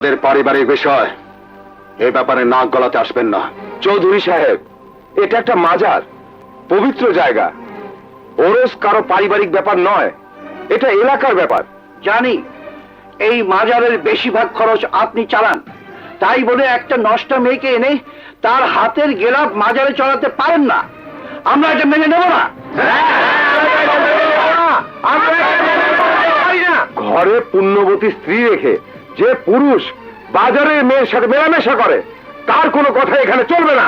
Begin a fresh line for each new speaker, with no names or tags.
পারিবারিক বিষয়, এ ব্যাপারে নাক গলাতে আসবেন না।
চৌধুরী সাহেব, এটা একটা মাজার, পবিত্র জায়গা। ওরস কারো পারিবারিক ব্যাপার নয়, এটা এলাকার ব্যাপার।
জানি এই মাজারের বেশিরভাগ খরচ আপনি চালান, তাই বলে একটা নষ্ট মেয়েকে এনে তার হাতের গেলাপ মাজারে চড়াতে পারেন না। আমরা এটা মেনে নেব না।
ঘরে পুণ্যবতী স্ত্রী রেখে যে পুরুষ বাজারের মেয়ের সাথে মেলামেশা করে, তার কোনো কথা এখানে চলবে না।